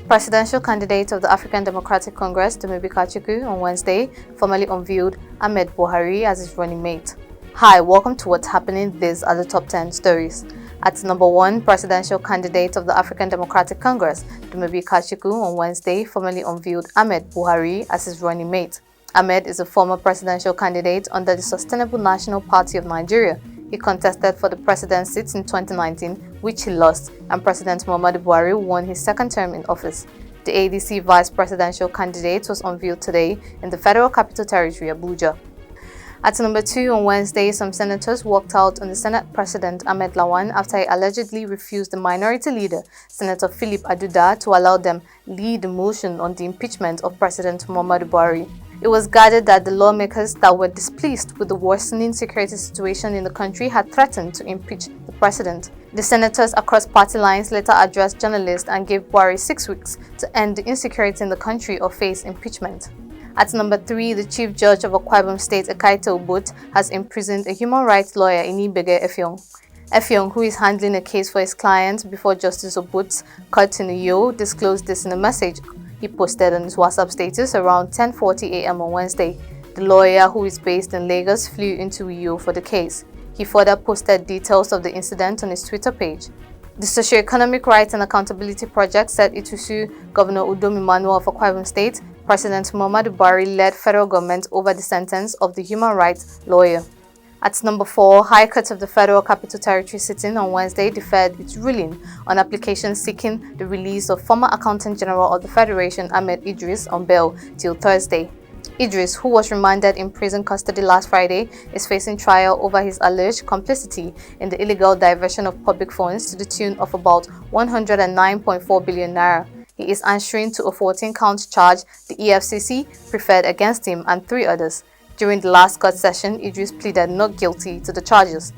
Presidential candidate of the African Democratic Congress, Dumebi Kachikwu, on Wednesday, formally unveiled Ahmed Buhari as his running mate. Hi, welcome to what's happening. These are the top 10 stories. At number 1, presidential candidate of the African Democratic Congress, Dumebi Kachikwu, on Wednesday, formally unveiled Ahmed Buhari as his running mate. Ahmed is a former presidential candidate under the Sustainable National Party of Nigeria. He contested for the presidency in 2019, which he lost, and President Muhammadu Buhari won his second term in office. The ADC vice presidential candidate was unveiled today in the Federal Capital Territory, Abuja. At number 2, on Wednesday, some senators walked out on the Senate President Ahmed Lawan after he allegedly refused the minority leader, Senator Philip Aduda, to allow them lead the motion on the impeachment of President Muhammadu Buhari. It was gathered that the lawmakers that were displeased with the worsening security situation in the country had threatened to impeach the president. The senators across party lines later addressed journalists and gave Buhari 6 weeks to end the insecurity in the country or face impeachment. At number 3, the Chief Judge of Akwa Ibom State, Ekaite Obot, has imprisoned a human rights lawyer, Inibege Effiong. Effiong, who is handling a case for his client before Justice Obot's court in Uyo, disclosed this in a message he posted on his WhatsApp status around 10:40 a.m. on Wednesday. The lawyer, who is based in Lagos, flew into Uyo for the case. He further posted details of the incident on his Twitter page. The Socio-Economic Rights and Accountability Project said it will sue Governor Udom Emmanuel of Akwa Ibom State, President Muhammadu Buhari-led federal government over the sentence of the human rights lawyer. At number 4, High Court of the Federal Capital Territory sitting on Wednesday deferred its ruling on applications seeking the release of former Accountant General of the Federation Ahmed Idris on bail till Thursday. Idris, who was remanded in prison custody last Friday, is facing trial over his alleged complicity in the illegal diversion of public funds to the tune of about 109.4 billion naira. He is answering to a 14-count charge the EFCC preferred against him and 3 others. During the last court session, Idris pleaded not guilty to the charges.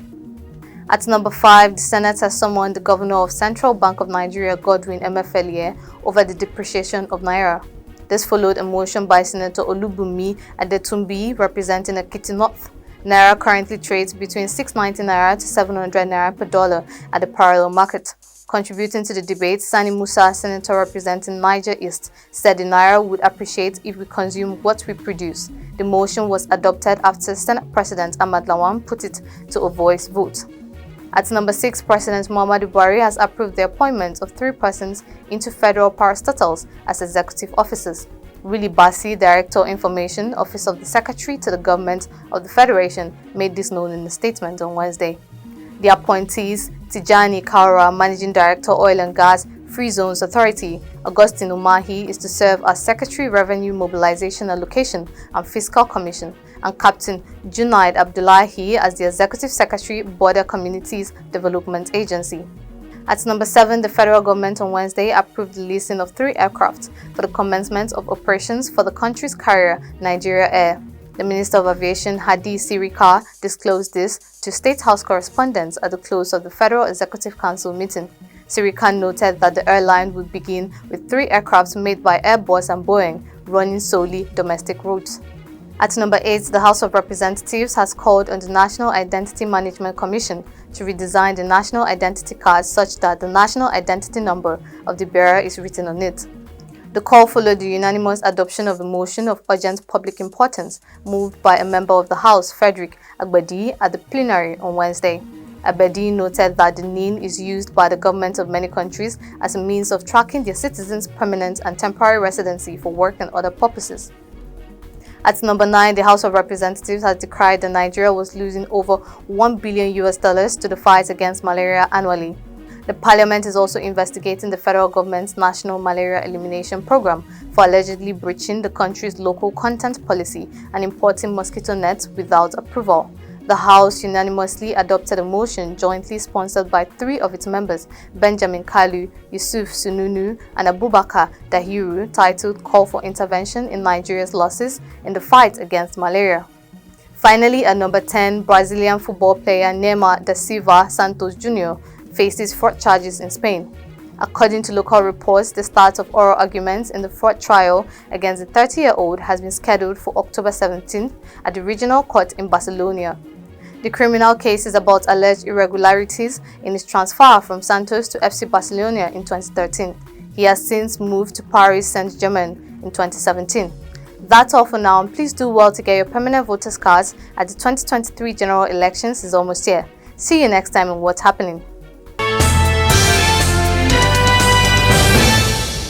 At number 5, the Senate has summoned the Governor of Central Bank of Nigeria, Godwin Emefiele, over the depreciation of Naira. This followed a motion by Senator Olubunmi Adetunbi, representing Ekiti North. Naira currently trades between 690 Naira to 700 Naira per dollar at the parallel market. Contributing to the debate, Sani Musa, senator representing Niger East, said the Naira would appreciate if we consume what we produce. The motion was adopted after Senate President Ahmed Lawan put it to a voice vote. At number 6, President Muhammadu Buhari has approved the appointment of 3 persons into federal parastatals as executive officers. Willie Bassi, Director of Information, Office of the Secretary to the Government of the Federation, made this known in a statement on Wednesday. The appointees: Tijani Kaura, Managing Director, Oil and Gas, Free Zones Authority; Augustine Umahi is to serve as Secretary, Revenue Mobilization Allocation and Fiscal Commission; and Captain Junaid Abdullahi as the Executive Secretary, Border Communities Development Agency. At number 7, the federal government on Wednesday approved the leasing of 3 aircraft for the commencement of operations for the country's carrier, Nigeria Air. The Minister of Aviation, Hadi Sirika, disclosed this to State House correspondents at the close of the Federal Executive Council meeting. Sirika noted that the airline would begin with 3 aircraft made by Airbus and Boeing, running solely domestic routes. At number 8, the House of Representatives has called on the National Identity Management Commission to redesign the national identity card such that the national identity number of the bearer is written on it. The call followed the unanimous adoption of a motion of urgent public importance moved by a member of the House, Frederick Agbedi, at the plenary on Wednesday. Agbedi noted that the NIN is used by the government of many countries as a means of tracking their citizens' permanent and temporary residency for work and other purposes. At number 9, the House of Representatives has decried that Nigeria was losing over $1 billion to the fight against malaria annually. The Parliament is also investigating the federal government's National Malaria Elimination Program for allegedly breaching the country's local content policy and importing mosquito nets without approval. The House unanimously adopted a motion jointly sponsored by 3 of its members, Benjamin Kalu, Yusuf Sununu, and Abubakar Dahiru, titled Call for Intervention in Nigeria's Losses in the Fight Against Malaria. Finally, at number 10, Brazilian football player Neymar da Silva Santos Jr. faces fraud charges in Spain. According to local reports, the start of oral arguments in the fraud trial against the 30-year-old has been scheduled for October 17th at the regional court in Barcelona. The criminal case is about alleged irregularities in his transfer from Santos to FC Barcelona in 2013. He has since moved to Paris Saint-Germain in 2017. That's all for now. Please do well to get your permanent voters cards as the 2023 general elections is almost here. See you next time in What's Happening.